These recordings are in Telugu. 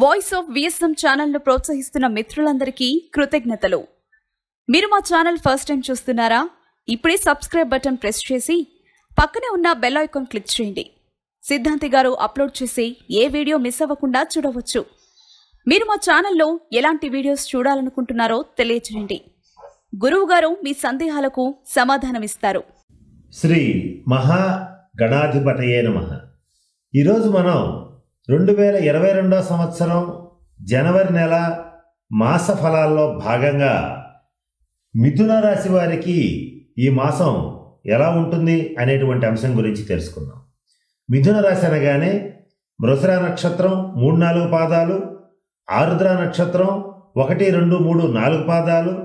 వాయిస్ ఆఫ్ విఎస్ఎం ఛానల్ను ప్రోత్సహిస్తున్న మిత్రులందరికీ కృతజ్ఞతలు. మీరు మా ఛానల్ ఫస్ట్ టైం చూస్తున్నారా? ఇప్పుడే సబ్స్క్రైబ్ బటన్ ప్రెస్ చేసి పక్కనే ఉన్న బెల్ ఐకాన్ క్లిక్ చేయండి. సిద్ధాంతి గారు అప్లోడ్ చేసే ఏ వీడియో మిస్ అవ్వకుండా చూడవచ్చు. మీరు మా ఛానల్లో ఎలాంటి వీడియోస్ చూడాలనుకుంటున్నారో తెలియజేయండి. గురువు గారు మీ సందేహాలకు సమాధానమిస్తారు. శ్రీ మహా గణాధిపతయే నమః. ఈరోజు మనం 2022 సంవత్సరం జనవరి నెల మాస ఫలాల్లో భాగంగా మిథున రాశి వారికి ఈ మాసం ఎలా ఉంటుంది అనేటువంటి అంశం గురించి తెలుసుకుందాం. మిథున రాశి అనగానే మృగశిర నక్షత్రం 3-4 పాదాలు, ఆరుద్ర నక్షత్రం 1, 2, 3, 4 పాదాలు,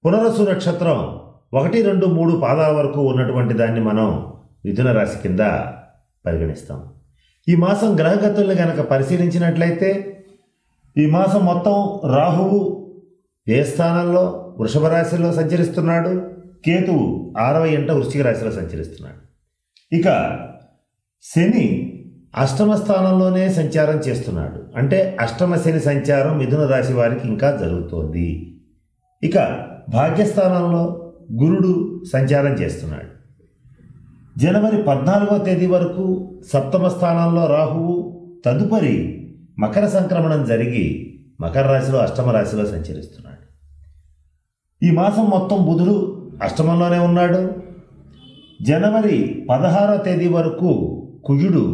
పునరసు నక్షత్రం 1, 2, 3 పాదాల వరకు ఉన్నటువంటి దాన్ని మనం మిథున రాశి కింద పరిగణిస్తాం. ఈ మాసం గ్రహగతుల్ని కనుక పరిశీలించినట్లయితే ఈ మాసం మొత్తం రాహువు ఏ స్థానంలో వృషభ రాశిలో సంచరిస్తున్నాడు, కేతువు 6వ ఇంట వృశ్చిక రాశిలో సంచరిస్తున్నాడు. ఇక శని అష్టమ స్థానంలోనే సంచారం చేస్తున్నాడు. అంటే అష్టమ శని సంచారం మిథున రాశి వారికి ఇంకా జరుగుతోంది. ఇక భాగ్యస్థానంలో గురుడు సంచారం చేస్తున్నాడు. జనవరి 14వ తేదీ వరకు సప్తమ స్థానంలో రాహువు, తదుపరి మకర సంక్రమణం జరిగి మకర రాశిలో అష్టమ రాశిలో సంచరిస్తున్నాడు. ఈ మాసం మొత్తం బుధుడు అష్టమంలోనే ఉన్నాడు. జనవరి 16వ తేదీ వరకు కుజుడు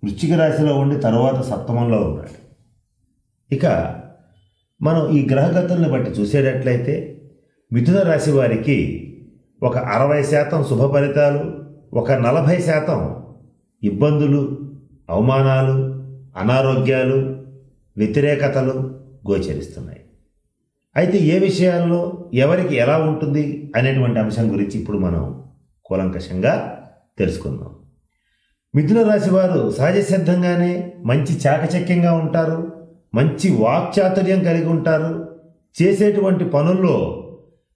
వృశ్చిక రాశిలో ఉండి తరువాత సప్తమంలో ఉన్నాడు. ఇక మనం ఈ గ్రహగతుల్ని బట్టి చూసేటట్లయితే మిథున రాశి వారికి ఒక 60% శుభ ఫలితాలు, ఒక 40% ఇబ్బందులు, అవమానాలు, అనారోగ్యాలు, వ్యతిరేకతలు గోచరిస్తున్నాయి. అయితే ఏ విషయాల్లో ఎవరికి ఎలా ఉంటుంది అనేటువంటి అంశం గురించి ఇప్పుడు మనం కూలంకషంగా తెలుసుకుందాం. మిథున రాశి వారు సహజ సిద్ధంగానే మంచి చాకచక్యంగా ఉంటారు, మంచి వాక్చాతుర్యం కలిగి ఉంటారు, చేసేటువంటి పనుల్లో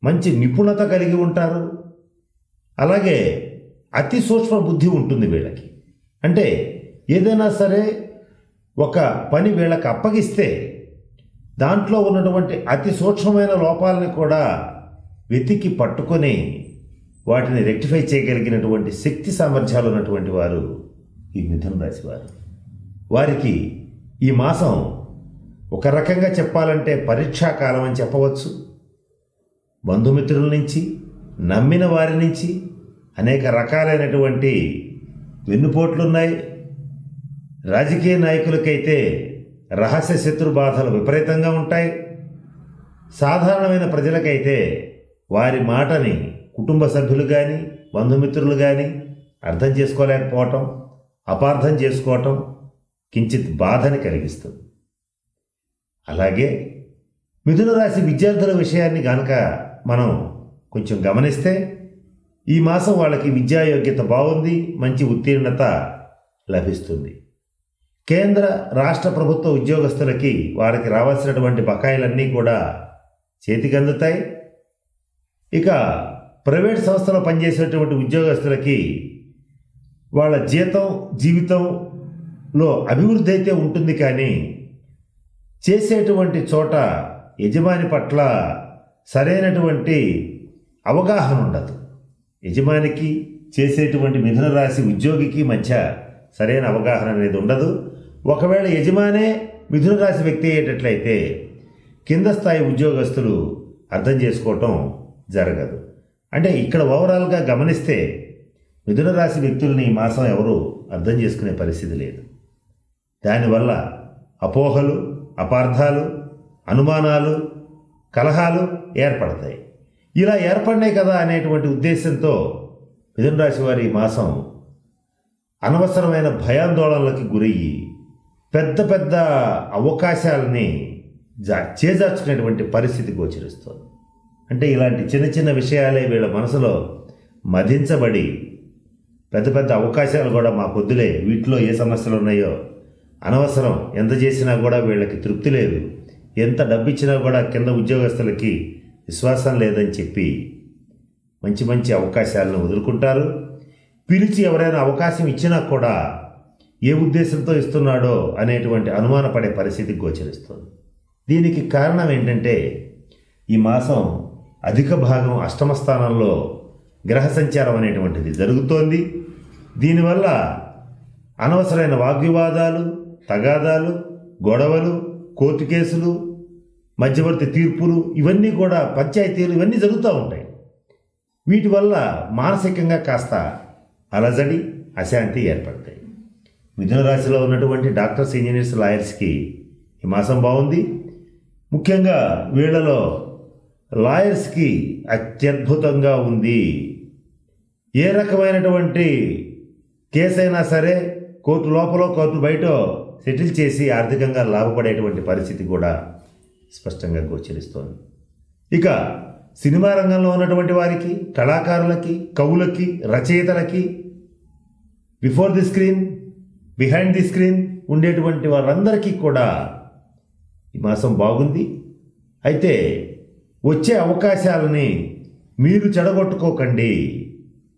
మంచి నిపుణత కలిగి ఉంటారు. అలాగే అతి సూక్ష్మ బుద్ధి ఉంటుంది వీళ్ళకి. అంటే ఏదైనా సరే ఒక పని వీళ్ళకి అప్పగిస్తే దాంట్లో ఉన్నటువంటి అతి సూక్ష్మమైన లోపాలని కూడా వెతికి పట్టుకొని వాటిని రెక్టిఫై చేయగలిగినటువంటి శక్తి సామర్థ్యాలు ఉన్నటువంటి వారు ఈ మిథున రాశి వారు. వారికి ఈ మాసం ఒక రకంగా చెప్పాలంటే పరీక్షాకాలం అని చెప్పవచ్చు. బంధుమిత్రుల నుంచి, నమ్మిన వారి నుంచి అనేక రకాలైనటువంటి వెన్నుపోట్లున్నాయి. రాజకీయ నాయకులకైతే రహస్య శత్రు బాధలు విపరీతంగా ఉంటాయి. సాధారణమైన ప్రజలకైతే వారి మాటని కుటుంబ సభ్యులు కానీ బంధుమిత్రులు కానీ అర్థం చేసుకోలేకపోవటం, అపార్థం చేసుకోవటం కించిత్ బాధని కలిగిస్తుంది. అలాగే మిథున రాశి విద్యార్థుల విషయాన్ని కనుక మనం కొంచెం గమనిస్తే ఈ మాసం వాళ్ళకి విద్యా యోగ్యత బాగుంది, మంచి ఉత్తీర్ణత లభిస్తుంది. కేంద్ర రాష్ట్ర ప్రభుత్వ ఉద్యోగస్తులకి వారికి రావాల్సినటువంటి బకాయిలన్నీ కూడా చేతికి అందుతాయి. ఇక ప్రైవేట్ సంస్థలో పనిచేసేటువంటి ఉద్యోగస్తులకి వాళ్ళ జీవితంలో అభివృద్ధి అయితే ఉంటుంది, కానీ చేసేటువంటి చోట యజమాని పట్ల సరైనటువంటి అవగాహన ఉండదు. యజమానికి చేసేటువంటి మిథున రాశి ఉద్యోగికి మధ్య సరైన అవగాహన అనేది ఉండదు. ఒకవేళ యజమానే మిథున రాశి వ్యక్తి అయ్యేటట్లయితే కింద స్థాయి ఉద్యోగస్తులు అర్థం చేసుకోవటం జరగదు. అంటే ఇక్కడ ఓవరాల్గా గమనిస్తే మిథున రాశి వ్యక్తుల్ని ఈ మాసం ఎవరు అర్థం చేసుకునే పరిస్థితి లేదు. దానివల్ల అపోహలు, అపార్థాలు, అనుమానాలు, కలహాలు ఏర్పడతాయి. ఇలా ఏర్పడినాయి కదా అనేటువంటి ఉద్దేశంతో మిథున రాశి వారి ఈ మాసం అనవసరమైన భయాందోళనలకి గురయ్యి పెద్ద పెద్ద అవకాశాలని చేజార్చుకునేటువంటి పరిస్థితి గోచరిస్తుంది. అంటే ఇలాంటి చిన్న చిన్న విషయాలే వీళ్ళ మనసులో మదించబడి పెద్ద పెద్ద అవకాశాలు కూడా మాకొద్దులే, వీటిలో ఏ సమస్యలు ఉన్నాయో అనవసరం, ఎంత చేసినా కూడా వీళ్ళకి తృప్తి లేదు, ఎంత డబ్బు ఇచ్చినా కూడా కింద ఉద్యోగస్తులకి విశ్వాసం లేదని చెప్పి మంచి మంచి అవకాశాలను వదులుకుంటారు. పిలిచి ఎవరైనా అవకాశం ఇచ్చినా కూడా ఏ ఉద్దేశంతో ఇస్తున్నాడో అనేటువంటి అనుమానపడే పరిస్థితి గోచరిస్తుంది. దీనికి కారణం ఏంటంటే ఈ మాసం అధిక భాగం అష్టమ స్థానంలో గ్రహ సంచారం అనేటువంటిది జరుగుతోంది. దీనివల్ల అనవసరమైన వాగ్వివాదాలు, తగాదాలు, గొడవలు, కోర్టు కేసులు, మధ్యవర్తి తీర్పులు, ఇవన్నీ కూడా పంచాయతీలు ఇవన్నీ జరుగుతూ ఉంటాయి. వీటి వల్ల మానసికంగా కాస్త అలజడి, అశాంతి ఏర్పడతాయి. మిథున రాశిలో ఉన్నటువంటి డాక్టర్స్, ఇంజనీర్స్, లాయర్స్కి ఈ మాసం బాగుంది. ముఖ్యంగా వీళ్లలో లాయర్స్కి అత్యద్భుతంగా ఉంది. ఏ రకమైనటువంటి కేసైనా సరే కోర్టు లోపల కోర్టు బయట సెటిల్ చేసి ఆర్థికంగా లాభపడేటువంటి పరిస్థితి కూడా స్పష్టంగా గోచరిస్తోంది. ఇక సినిమా రంగంలో ఉన్నటువంటి వారికి, కళాకారులకి, కవులకి, రచయితలకి, before the screen, behind the screen ఉండేటువంటి వారందరికీ కూడా ఈ మాసం బాగుంది. అయితే వచ్చే అవకాశాలని మీరు చెడగొట్టుకోకండి.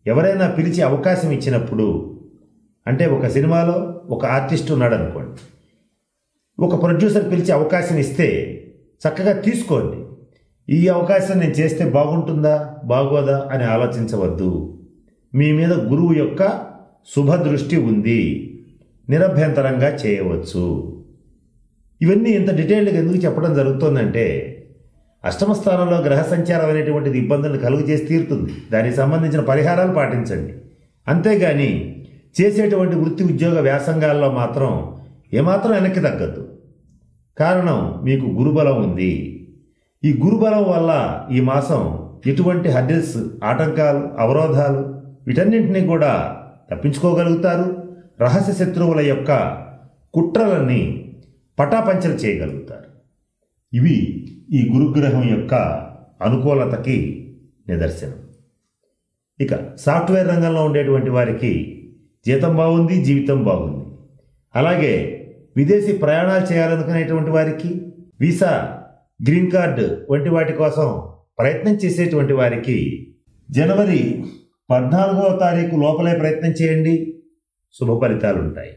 ఎవరైనా పిలిచి అవకాశం ఇచ్చినప్పుడు, అంటే ఒక సినిమాలో ఒక ఆర్టిస్ట్ ఉన్నాడు అనుకోండి, ఒక ప్రొడ్యూసర్ పిలిచి అవకాశం ఇస్తే చక్కగా తీసుకోండి. ఈ అవకాశం నేను చేస్తే బాగుంటుందా బాగోదా అని ఆలోచించవద్దు. మీ మీద గురువు యొక్క శుభదృష్టి ఉంది, నిరభ్యంతరంగా చేయవచ్చు. ఇవన్నీ ఇంత డీటెయిల్డ్గా ఎందుకు చెప్పడం జరుగుతుందంటే అష్టమ స్థానంలో గ్రహ సంచారం అనేటువంటిది ఇబ్బందులను కలుగు చేసి తీరుతుంది. దానికి సంబంధించిన పరిహారాలు పాటించండి. అంతేగాని చేసేటువంటి వృత్తి, ఉద్యోగ, వ్యాసంగాల్లో మాత్రం ఏమాత్రం వెనక్కి తగ్గద్దు. కారణం మీకు గురుబలం ఉంది. ఈ గురుబలం వల్ల ఈ మాసం ఎటువంటి హర్డిల్స్, ఆటంకాలు, అవరోధాలు వీటన్నింటినీ కూడా తప్పించుకోగలుగుతారు. రహస్య శత్రువుల యొక్క కుట్రలన్నీ పటాపంచలు చేయగలుగుతారు. ఇవి ఈ గురుగ్రహం యొక్క అనుకూలతకి నిదర్శనం. ఇక సాఫ్ట్వేర్ రంగంలో ఉండేటువంటి వారికి జీతం బాగుంది, జీవితం బాగుంది. అలాగే విదేశీ ప్రయాణాలు చేయాలనుకునేటువంటి వారికి, వీసా, గ్రీన్ కార్డు వంటి వాటి కోసం ప్రయత్నం చేసేటువంటి వారికి జనవరి 14వ తారీఖు లోపలే ప్రయత్నం చేయండి, శుభ ఫలితాలు ఉంటాయి.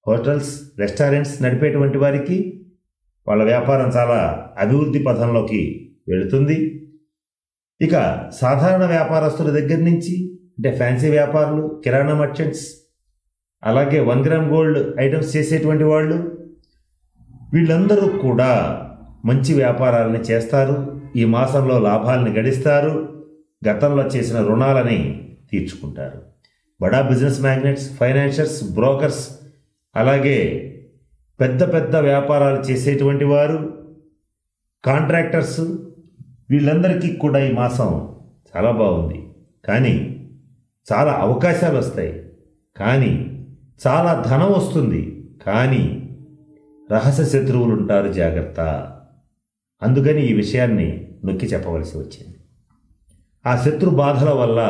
హోటల్స్, రెస్టారెంట్స్ నడిపేటువంటి వారికి వాళ్ళ వ్యాపారం చాలా అభివృద్ధి పథంలోకి వెళుతుంది. ఇక సాధారణ వ్యాపారస్తుల దగ్గర నుంచి, అంటే ఫ్యాన్సీ వ్యాపారులు, కిరాణా మర్చెంట్స్, అలాగే 1 గ్రామ్ గోల్డ్ ఐటమ్స్ చేసేటువంటి వాళ్ళు, వీళ్ళందరూ కూడా మంచి వ్యాపారాలని చేస్తారు. ఈ మాసంలో లాభాలని గడిస్తారు. గతంలో చేసిన రుణాలని తీర్చుకుంటారు. బడా బిజినెస్ మ్యాగ్నెట్స్, ఫైనాన్షియర్స్, బ్రోకర్స్, అలాగే పెద్ద పెద్ద వ్యాపారాలు చేసేటువంటి వారు, కాంట్రాక్టర్స్, వీళ్ళందరికీ కూడా ఈ మాసం చాలా బాగుంది. కానీ చాలా అవకాశాలు వస్తాయి, కానీ చాలా ధనం వస్తుంది, కానీ రహస్య శత్రువులు ఉంటారు, జాగ్రత్త. అందుకని ఈ విషయాన్ని నొక్కి చెప్పవలసి వచ్చింది. ఆ శత్రు బాధల వల్ల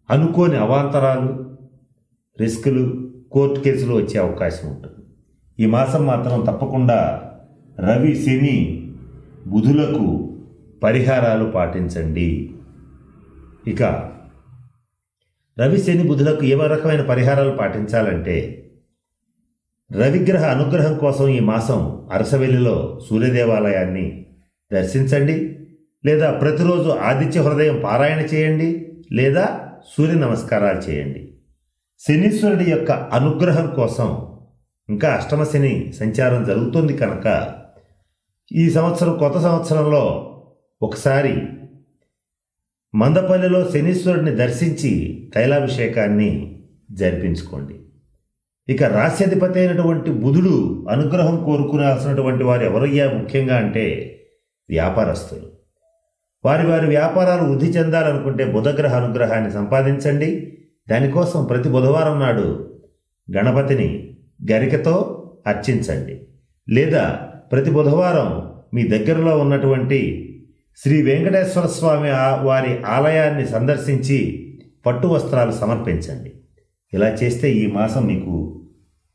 అనుకోని అవాంతరాలు, రిస్కులు, కోర్టు కేసులు వచ్చే అవకాశం ఉంటుంది. ఈ మాసం మాత్రం తప్పకుండా రవి, శని, బుధులకు పరిహారాలు పాటించండి. ఇక రవి, శని, బుధులకు ఏ రకమైన పరిహారాలు పాటించాలంటే, రవిగ్రహ అనుగ్రహం కోసం ఈ మాసం అరసవెల్లిలో సూర్యదేవాలయాన్ని దర్శించండి, లేదా ప్రతిరోజు ఆదిత్య హృదయం పారాయణ చేయండి, లేదా సూర్య నమస్కారాలు చేయండి. శనీశ్వరుడి యొక్క అనుగ్రహం కోసం, ఇంకా అష్టమ శని సంచారం జరుగుతుంది కనుక ఈ సంవత్సరం, కొత్త సంవత్సరంలో ఒకసారి మందపల్లిలో శనీశ్వరుడిని దర్శించి తైలాభిషేకాన్ని జరిపించుకోండి. ఇక రాశ్యాధిపతి అయినటువంటి బుధుడు అనుగ్రహం కోరుకునాల్సినటువంటి వారు ఎవరయ్యా ముఖ్యంగా అంటే వ్యాపారస్తులు. వారి వారి వ్యాపారాలు వృద్ధి చెందాలనుకుంటే బుధగ్రహ అనుగ్రహాన్ని సంపాదించండి. దానికోసం ప్రతి బుధవారం నాడు గణపతిని గరికతో అర్చించండి, లేదా ప్రతి బుధవారం మీ దగ్గరలో ఉన్నటువంటి శ్రీ వెంకటేశ్వర స్వామి వారి ఆలయాన్ని సందర్శించి పట్టు వస్త్రాలు సమర్పించండి. ఇలా చేస్తే ఈ మాసం మీకు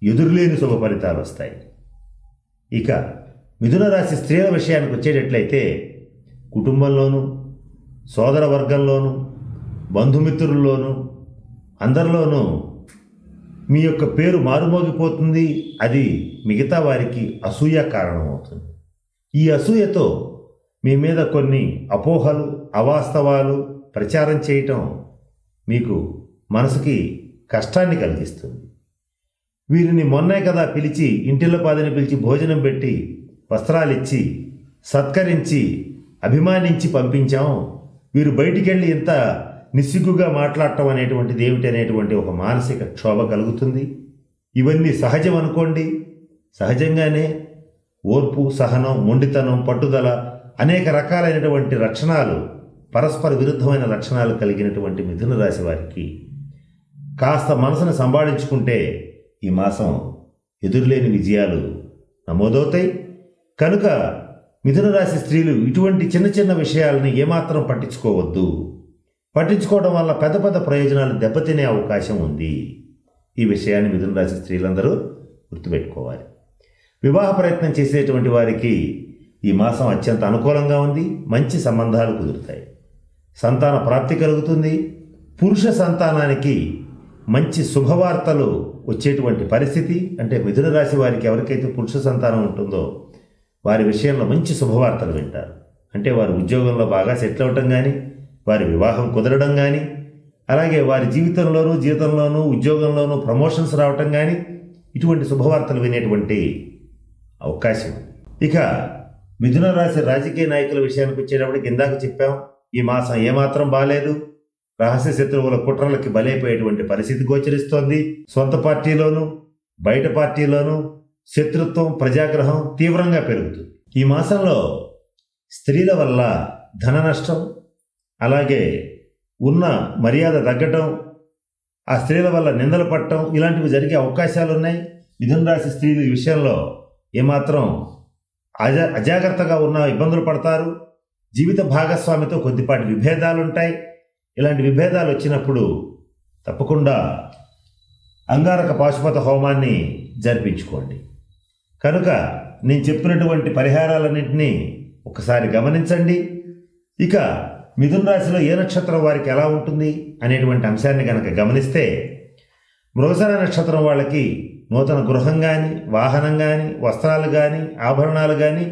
ఎదురులేని శుభ ఫలితాలు వస్తాయి. ఇక మిథున రాశి స్త్రీల విషయానికి వచ్చేటట్లయితే, కుటుంబంలోనూ, సోదర వర్గంలోనూ, బంధుమిత్రుల్లోనూ, అందరిలోనూ మీ యొక్క పేరు మారుమోగిపోతుంది. అది మిగతా వారికి అసూయ కారణమవుతుంది. ఈ అసూయతో మీ మీద కొన్ని అపోహలు, అవాస్తవాలు ప్రచారం చేయటం మీకు మనసుకి కష్టాన్ని కలిగిస్తుంది. వీరిని మొన్నే కదా పిలిచి, ఇంటిలో పాదని పిలిచి భోజనం పెట్టి వస్త్రాలిచ్చి సత్కరించి అభిమానించి పంపించాం. వీరు బయటికెళ్ళి ఇంత నిస్సిగ్గుగా మాట్లాడటం అనేటువంటిది ఏమిటి అనేటువంటి ఒక మానసిక క్షోభ కలుగుతుంది. ఇవన్నీ సహజం అనుకోండి. సహజంగానే ఓర్పు, సహనం, మొండితనం, పట్టుదల అనేక రకాలైనటువంటి లక్షణాలు, పరస్పర విరుద్ధమైన లక్షణాలు కలిగినటువంటి మిథున రాశి వారికి కాస్త మనసును సంభాళించుకుంటే ఈ మాసం ఎదురులేని విజయాలు నమోదవుతాయి. కనుక మిథున రాశి స్త్రీలు ఇటువంటి చిన్న చిన్న విషయాలని ఏమాత్రం పట్టించుకోవద్దు. పట్టించుకోవడం వల్ల పెద్ద పెద్ద ప్రయోజనాలు దెబ్బతినే అవకాశం ఉంది. ఈ విషయాన్ని మిథున రాశి స్త్రీలందరూ గుర్తుపెట్టుకోవాలి. వివాహ ప్రయత్నం చేసేటువంటి వారికి ఈ మాసం అత్యంత అనుకూలంగా ఉంది. మంచి సంబంధాలు కుదురుతాయి. సంతాన ప్రాప్తి కలుగుతుంది. పురుష సంతానానికి మంచి శుభవార్తలు వచ్చేటువంటి పరిస్థితి. అంటే మిథున రాశి వారికి ఎవరికైతే పురుష సంతానం ఉంటుందో వారి విషయంలో మంచి శుభవార్తలు వింటారు. అంటే వారి ఉద్యోగంలో బాగా సెటిల్ అవ్వటం కానీ, వారి వివాహం కుదరడం కానీ, అలాగే వారి జీవితంలోనూ ఉద్యోగంలోనూ ప్రమోషన్స్ రావటం కానీ, ఇటువంటి శుభవార్తలు వినేటువంటి అవకాశం. ఇక మిథున రాశి రాజకీయ నాయకుల విషయానికి వచ్చేటప్పటికి ఇందాక చెప్పాం, ఈ మాసం ఏమాత్రం బాలేదు. రహస్య శత్రువుల కుట్రలకి బలైపోయేటువంటి పరిస్థితి గోచరిస్తోంది. సొంత పార్టీలోనూ బయట పార్టీలోనూ శత్రుత్వం, ప్రజాగ్రహం తీవ్రంగా పెరుగుతుంది. ఈ మాసంలో స్త్రీల వల్ల ధన నష్టం, అలాగే ఉన్న మర్యాద తగ్గటం, ఆ స్త్రీల వల్ల నిందలు పడటం, ఇలాంటివి జరిగే అవకాశాలు ఉన్నాయి. మిథున రాశి స్త్రీల విషయంలో ఏమాత్రం అజాగ్రత్తగా ఉన్న ఇబ్బందులు పడతారు. జీవిత భాగస్వామితో కొద్దిపాటి విభేదాలు ఉంటాయి. ఇలాంటి విభేదాలు వచ్చినప్పుడు తప్పకుండా అంగారక పాశుపత హోమాన్ని జరిపించుకోండి. కనుక నేను చెప్పినటువంటి పరిహారాలన్నింటినీ ఒకసారి గమనించండి. ఇక మిథున రాశిలో ఏ నక్షత్రం వారికి ఎలా ఉంటుంది అనేటువంటి అంశాన్ని కనుక గమనిస్తే, మృగశిర నక్షత్రం వాళ్ళకి నూతన గృహం కానీ, వాహనం కానీ, వస్త్రాలు కానీ, ఆభరణాలు కానీ,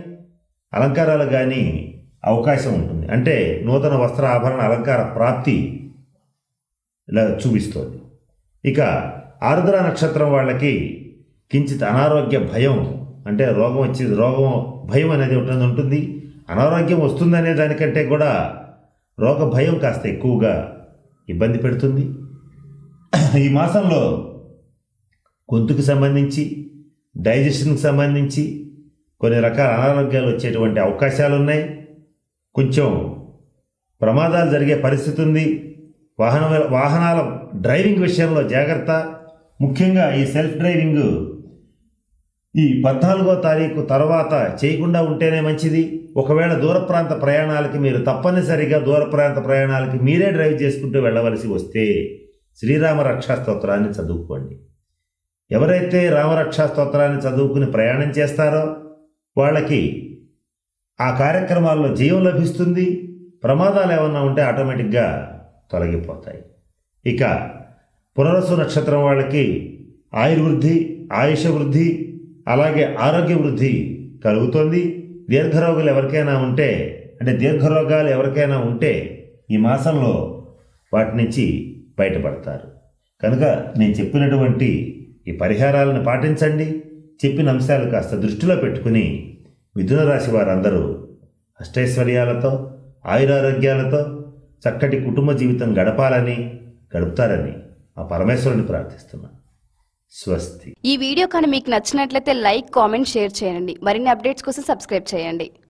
అలంకారాలు కానీ అవకాశం ఉంటుంది. అంటే నూతన వస్త్ర ఆభరణ అలంకార ప్రాప్తి ఇలా చూపిస్తోంది. ఇక ఆరుద్ర నక్షత్రం వాళ్ళకి కించిత్ అనారోగ్య భయం, అంటే రోగం భయం అనేది ఉంటుంది. అనారోగ్యం వస్తుందనే దానికంటే కూడా రోగ భయం కాస్త ఎక్కువగా ఇబ్బంది పెడుతుంది. ఈ మాసంలో గొంతుకు సంబంధించి, డైజెషన్కి సంబంధించి కొన్ని రకాల అనారోగ్యాలు వచ్చేటువంటి అవకాశాలు ఉన్నాయి. కొంచెం ప్రమాదాలు జరిగే పరిస్థితి ఉంది. వాహనాల డ్రైవింగ్ విషయంలో జాగ్రత్త. ముఖ్యంగా ఈ సెల్ఫ్ డ్రైవింగ్ ఈ 14వ తారీఖు తర్వాత చేయకుండా ఉంటేనే మంచిది. ఒకవేళ దూర ప్రాంత ప్రయాణాలకి మీరు తప్పనిసరిగా దూర ప్రాంత ప్రయాణాలకి మీరే డ్రైవ్ చేసుకుంటూ వెళ్ళవలసి వస్తే శ్రీరామ రక్షా స్తోత్రాన్ని చదువుకోండి. ఎవరైతే రామరక్షా స్తోత్రాన్ని చదువుకుని ప్రయాణం చేస్తారో వాళ్ళకి ఆ కార్యక్రమాల్లో జయం లభిస్తుంది. ప్రమాదాలు ఏమన్నా ఉంటే ఆటోమేటిక్గా తొలగిపోతాయి. ఇక పునరసు నక్షత్రం వాళ్ళకి ఆయుర్వృద్ధి, ఆయుష వృద్ధి, అలాగే ఆరోగ్య వృద్ధి కలుగుతుంది. దీర్ఘరోగాలు ఎవరికైనా ఉంటే ఈ మాసంలో వాటి నుంచి బయటపడతారు. కనుక నేను చెప్పినటువంటి ఈ పరిహారాలను పాటించండి. చెప్పిన అంశాలు కాస్త దృష్టిలో పెట్టుకుని మిథున రాశి వారందరూ అష్టైశ్వర్యాలతో, ఆయురారోగ్యాలతో చక్కటి కుటుంబ జీవితం గడుపుతారని ఆ పరమేశ్వరుని ప్రార్థిస్తున్నాను. స్వస్తి. ఈ వీడియో కానీ మీకు నచ్చినట్లయితే లైక్, కామెంట్, షేర్ చేయండి. మరిన్ని అప్డేట్స్ కోసం సబ్స్క్రైబ్ చేయండి.